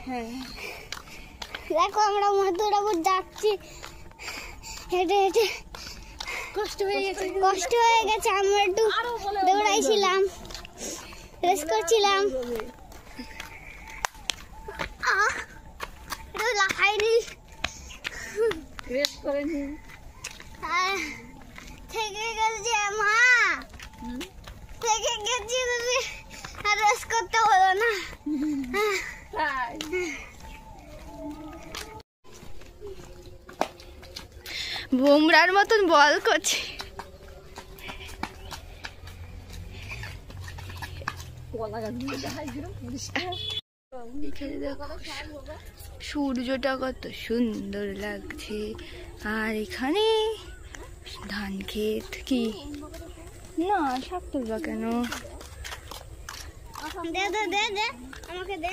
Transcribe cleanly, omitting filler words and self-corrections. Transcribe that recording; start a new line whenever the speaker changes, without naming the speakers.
হ্যাঁ দেখো আমরা মথুরাপুর যাচ্ছি হেঁটে হেঁটে। কষ্ট হয়ে গেছে। আমরা একটু দৌড়াইছিলাম, রেস করছিলাম, লাফাইনি,
রেস করেনি,
থেকে গেছে মা, থেকে গেছি তুমি আর রেস করতে হলো না। বুমরার মতন বল করছে। এখানে দেখো সূর্যটা কত সুন্দর লাগছে। আর এখানে ধান ক্ষেত। কি না শাক তুলবা কেন? দে দে দে দে আমাকে দে।